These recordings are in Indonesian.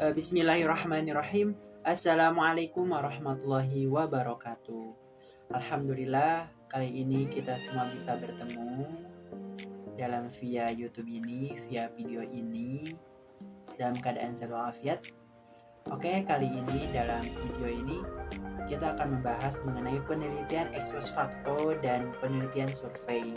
Bismillahirrahmanirrahim. Assalamualaikum warahmatullahi wabarakatuh. Alhamdulillah, kali ini kita semua bisa bertemu dalam via YouTube ini, via video ini, dalam keadaan sehat walafiat. Oke, kali ini dalam video ini kita akan membahas mengenai penelitian ex post facto dan penelitian survei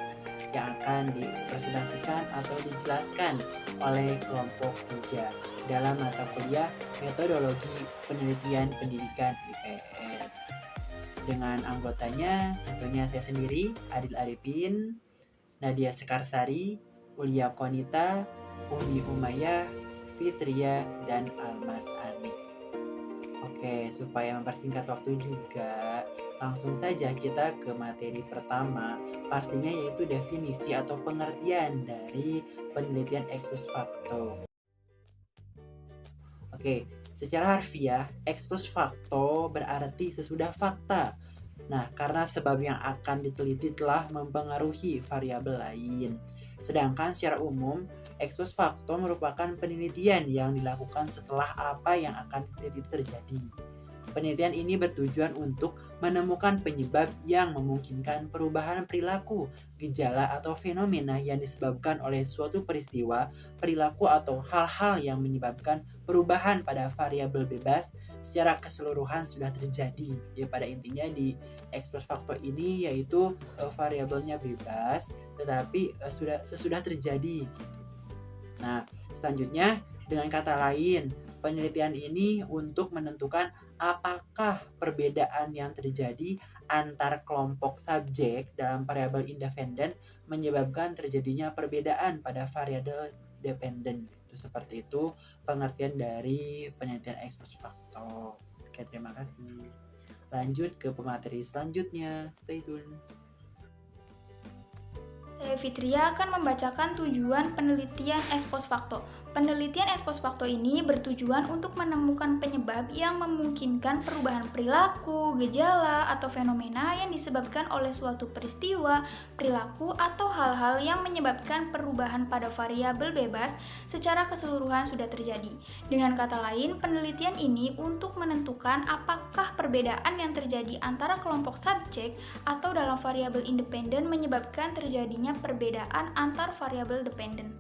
yang akan dipresentasikan atau dijelaskan oleh kelompok 3 dalam mata kuliah metodologi penelitian pendidikan IPS. Dengan anggotanya tentunya saya sendiri, Adil Arifin, Nadia Sekarsari, Ulia Konita, Umi Umayyah, Fitria, dan Almas Armi. Oke, supaya mempersingkat waktu juga, langsung saja kita ke materi pertama, pastinya yaitu definisi atau pengertian dari penelitian ex post facto. Oke, secara harfiah, ex post facto berarti sesudah fakta. Nah, karena sebab yang akan diteliti telah mempengaruhi variabel lain. Sedangkan secara umum, ex post facto merupakan penelitian yang dilakukan setelah apa yang akan diteliti terjadi. Penelitian ini bertujuan untuk menemukan penyebab yang memungkinkan perubahan perilaku, gejala atau fenomena yang disebabkan oleh suatu peristiwa, perilaku atau hal-hal yang menyebabkan perubahan pada variabel bebas secara keseluruhan sudah terjadi. Ya, pada intinya di ex post facto ini yaitu variabelnya bebas tetapi sesudah terjadi. Nah, selanjutnya dengan kata lain, penelitian ini untuk menentukan apakah perbedaan yang terjadi antar kelompok subjek dalam variabel independen menyebabkan terjadinya perbedaan pada variabel dependen. Itu seperti itu pengertian dari penelitian ex post facto. Oke, terima kasih. Lanjut ke pemateri selanjutnya. Stay tune. Saya Fitria akan membacakan tujuan penelitian ex post facto. Penelitian ex post facto ini bertujuan untuk menemukan penyebab yang memungkinkan perubahan perilaku, gejala, atau fenomena yang disebabkan oleh suatu peristiwa, perilaku, atau hal-hal yang menyebabkan perubahan pada variabel bebas secara keseluruhan sudah terjadi. Dengan kata lain, penelitian ini untuk menentukan apakah perbedaan yang terjadi antara kelompok subjek atau dalam variabel independen menyebabkan terjadinya perbedaan antar variabel dependen.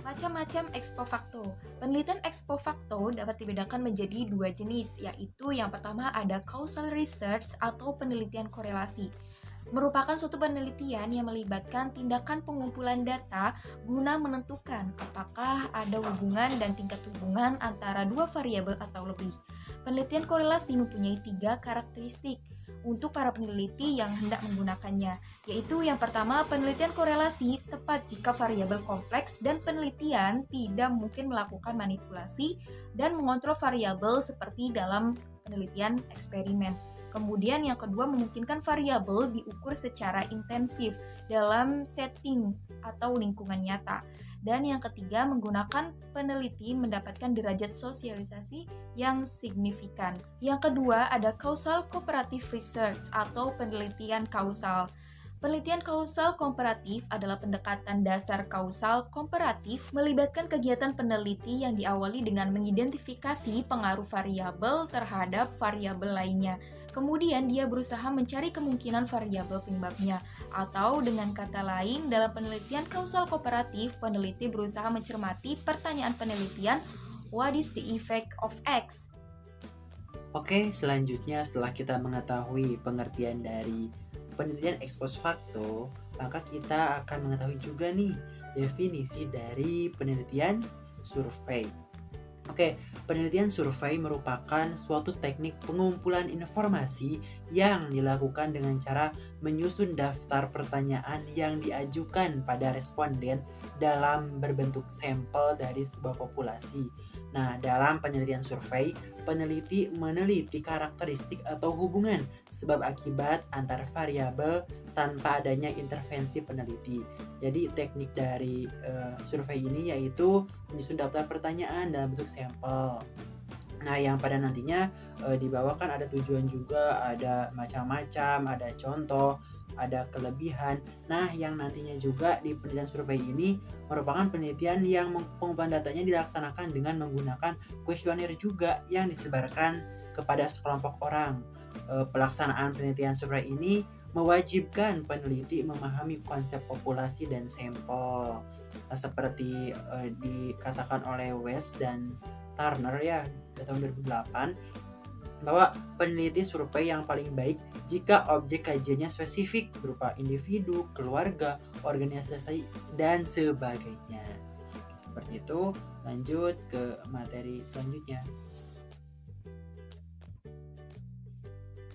Macam-macam ex post facto. Penelitian ex post facto dapat dibedakan menjadi dua jenis, yaitu yang pertama ada causal research atau penelitian korelasi. Merupakan suatu penelitian yang melibatkan tindakan pengumpulan data guna menentukan apakah ada hubungan dan tingkat hubungan antara dua variabel atau lebih. Penelitian korelasi mempunyai 3 karakteristik untuk para peneliti yang hendak menggunakannya, yaitu yang pertama, penelitian korelasi tepat jika variabel kompleks dan penelitian tidak mungkin melakukan manipulasi dan mengontrol variabel seperti dalam penelitian eksperimen. Kemudian yang kedua, memungkinkan variabel diukur secara intensif dalam setting atau lingkungan nyata. Dan yang ketiga, menggunakan peneliti mendapatkan derajat sosialisasi yang signifikan. Yang kedua, ada causal cooperative research atau penelitian kausal. Penelitian kausal komparatif adalah pendekatan dasar kausal komparatif melibatkan kegiatan peneliti yang diawali dengan mengidentifikasi pengaruh variabel terhadap variabel lainnya. Kemudian dia berusaha mencari kemungkinan variabel penyebabnya. Atau dengan kata lain, dalam penelitian kausal kooperatif, peneliti berusaha mencermati pertanyaan penelitian, what is the effect of X? Oke, selanjutnya setelah kita mengetahui pengertian dari penelitian ex post facto, maka kita akan mengetahui juga nih definisi dari penelitian survei. Oke, penelitian survei merupakan suatu teknik pengumpulan informasi yang dilakukan dengan cara menyusun daftar pertanyaan yang diajukan pada responden dalam berbentuk sampel dari sebuah populasi. Nah, dalam penelitian survei, peneliti meneliti karakteristik atau hubungan sebab akibat antar variabel tanpa adanya intervensi peneliti. Jadi teknik dari survei ini yaitu menyusun daftar pertanyaan dalam bentuk sampel. Nah, yang pada nantinya di bawah kan ada tujuan juga, ada macam-macam, ada contoh, ada kelebihan. Nah, yang nantinya juga di penelitian survei ini merupakan penelitian yang pengumpulan datanya dilaksanakan dengan menggunakan kuesioner juga yang disebarkan kepada sekelompok orang. Pelaksanaan penelitian survei ini mewajibkan peneliti memahami konsep populasi dan sampel. Seperti dikatakan oleh West dan Turner ya tahun 2008, bahwa peneliti survei yang paling baik jika objek kajiannya spesifik berupa individu, keluarga, organisasi, dan sebagainya. Seperti itu, lanjut ke materi selanjutnya.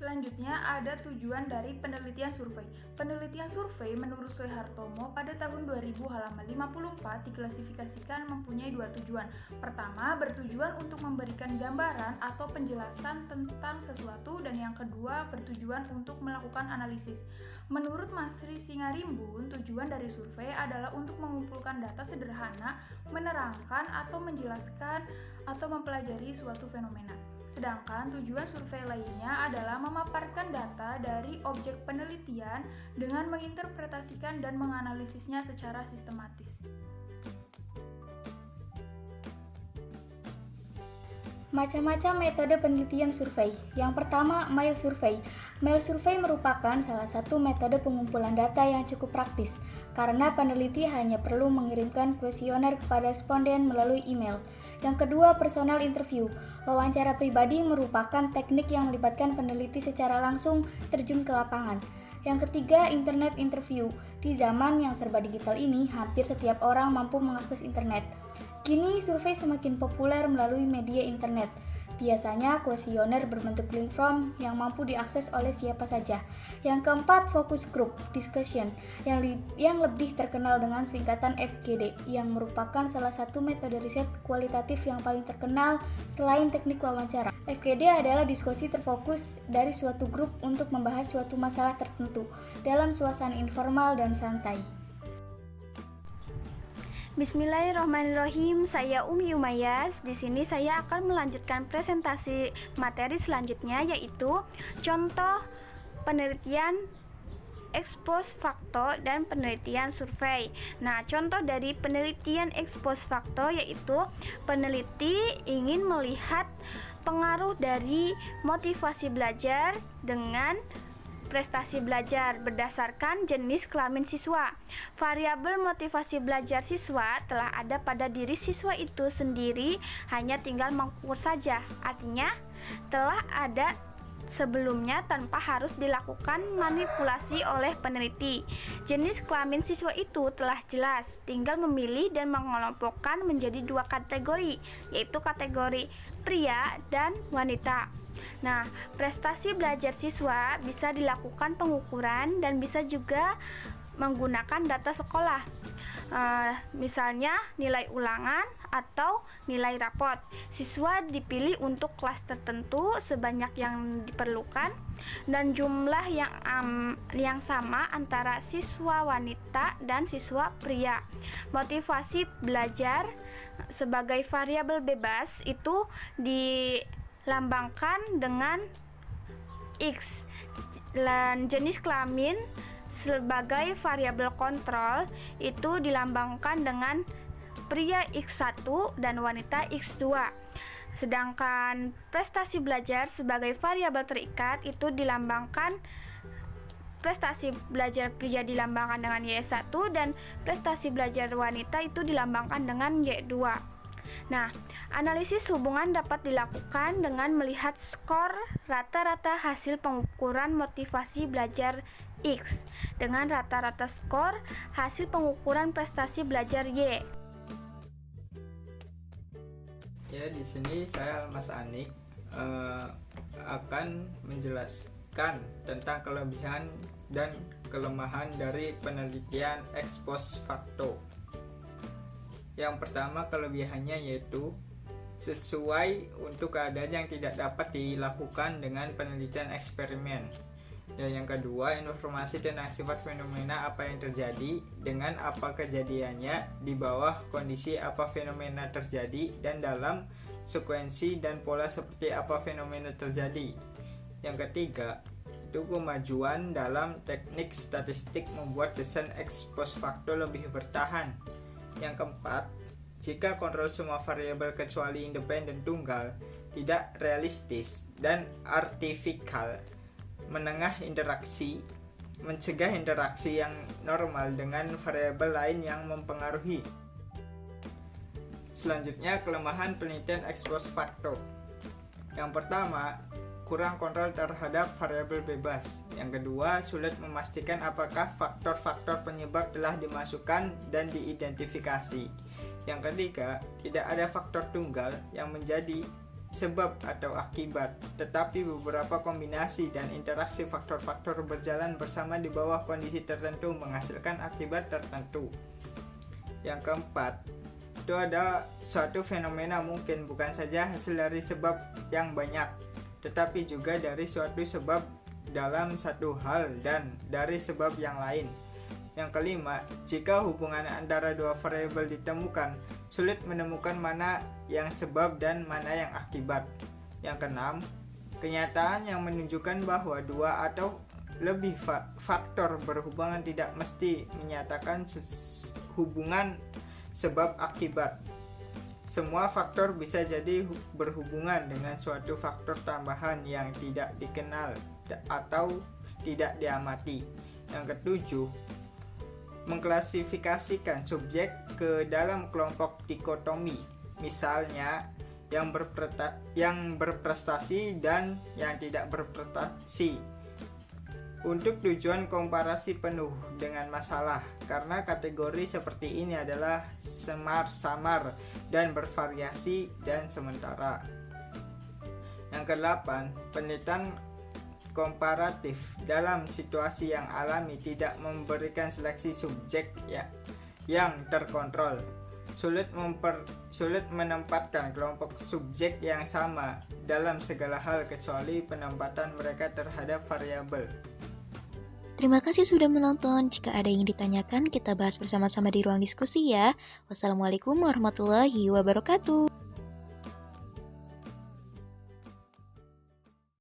Selanjutnya ada tujuan dari penelitian survei. Penelitian survei menurut Soehartomo pada tahun 2000 halaman 54 diklasifikasikan mempunyai dua tujuan. Pertama, bertujuan untuk memberikan gambaran atau penjelasan tentang sesuatu, dan yang kedua, bertujuan untuk melakukan analisis. Menurut Masri Singarimbun, tujuan dari survei adalah untuk mengumpulkan data sederhana, menerangkan atau menjelaskan atau mempelajari suatu fenomena. Sedangkan tujuan survei lainnya adalah memaparkan data dari objek penelitian dengan menginterpretasikan dan menganalisisnya secara sistematis. Macam-macam metode penelitian survei. Yang pertama, mail survey. Mail survey merupakan salah satu metode pengumpulan data yang cukup praktis, karena peneliti hanya perlu mengirimkan kuesioner kepada responden melalui email. Yang kedua, personal interview. Wawancara pribadi merupakan teknik yang melibatkan peneliti secara langsung terjun ke lapangan. Yang ketiga, internet interview. Di zaman yang serba digital ini, hampir setiap orang mampu mengakses internet. Kini, survei semakin populer melalui media internet. Biasanya, kuesioner berbentuk link form yang mampu diakses oleh siapa saja. Yang keempat, focus group discussion, yang lebih terkenal dengan singkatan FGD, yang merupakan salah satu metode riset kualitatif yang paling terkenal selain teknik wawancara. FGD adalah diskusi terfokus dari suatu grup untuk membahas suatu masalah tertentu dalam suasana informal dan santai. Bismillahirrahmanirrahim. Saya Umi Umayyas. Di sini saya akan melanjutkan presentasi materi selanjutnya, yaitu contoh penelitian ex post facto dan penelitian survei. Nah, contoh dari penelitian ex post facto yaitu peneliti ingin melihat pengaruh dari motivasi belajar dengan prestasi belajar berdasarkan jenis kelamin siswa. Variabel motivasi belajar siswa telah ada pada diri siswa itu sendiri, hanya tinggal mengukur saja. Artinya, telah ada sebelumnya tanpa harus dilakukan manipulasi oleh peneliti. Jenis kelamin siswa itu telah jelas, tinggal memilih dan mengelompokkan menjadi dua kategori, yaitu kategori pria dan wanita. Nah, prestasi belajar siswa bisa dilakukan pengukuran dan bisa juga menggunakan data sekolah. Misalnya nilai ulangan atau nilai rapot. Siswa dipilih untuk kelas tertentu sebanyak yang diperlukan dan jumlah yang sama antara siswa wanita dan siswa pria. Motivasi belajar sebagai variabel bebas itu dilambangkan dengan X, dan jenis kelamin sebagai variabel kontrol itu dilambangkan dengan pria X1 dan wanita X2. Sedangkan prestasi belajar sebagai variabel terikat itu dilambangkan, prestasi belajar pria dilambangkan dengan Y1 dan prestasi belajar wanita itu dilambangkan dengan Y2. Nah, analisis hubungan dapat dilakukan dengan melihat skor rata-rata hasil pengukuran motivasi belajar X dengan rata-rata skor hasil pengukuran prestasi belajar Y. Ya, di sini saya Mas Anik akan menjelaskan tentang kelebihan dan kelemahan dari penelitian ex post facto. Yang pertama, kelebihannya yaitu sesuai untuk keadaan yang tidak dapat dilakukan dengan penelitian eksperimen. Dan yang kedua, informasi tentang sifat fenomena apa yang terjadi, dengan apa kejadiannya, di bawah kondisi apa fenomena terjadi, dan dalam sekuensi dan pola seperti apa fenomena terjadi. Yang ketiga, yaitu kemajuan dalam teknik statistik membuat desain ex post facto lebih bertahan. Yang keempat, jika kontrol semua variabel kecuali independen tunggal tidak realistis dan artifikal, mencegah interaksi yang normal dengan variabel lain yang mempengaruhi. Selanjutnya, kelemahan penelitian ex post facto. Yang pertama, kurang kontrol terhadap variabel bebas. Yang kedua, sulit memastikan apakah faktor-faktor penyebab telah dimasukkan dan diidentifikasi. Yang ketiga, tidak ada faktor tunggal yang menjadi sebab atau akibat, tetapi beberapa kombinasi dan interaksi faktor-faktor berjalan bersama di bawah kondisi tertentu menghasilkan akibat tertentu. Yang keempat, itu ada suatu fenomena mungkin bukan saja hasil dari sebab yang banyak, tetapi juga dari suatu sebab dalam satu hal dan dari sebab yang lain. Yang kelima, jika hubungan antara dua variabel ditemukan, sulit menemukan mana yang sebab dan mana yang akibat. Yang keenam, kenyataan yang menunjukkan bahwa dua atau lebih faktor berhubungan tidak mesti menyatakan hubungan sebab akibat. Semua faktor bisa jadi berhubungan dengan suatu faktor tambahan yang tidak dikenal atau tidak diamati. Yang ketujuh, mengklasifikasikan subjek ke dalam kelompok dikotomi, misalnya yang berprestasi dan yang tidak berprestasi, untuk tujuan komparasi penuh dengan masalah, karena kategori seperti ini adalah samar-samar dan bervariasi dan sementara. Yang kedelapan, penelitian komparatif dalam situasi yang alami tidak memberikan seleksi subjek yang terkontrol. Sulit menempatkan kelompok subjek yang sama dalam segala hal kecuali penempatan mereka terhadap variabel. Terima kasih sudah menonton. Jika ada yang ditanyakan, kita bahas bersama-sama di ruang diskusi ya. Wassalamualaikum warahmatullahi wabarakatuh.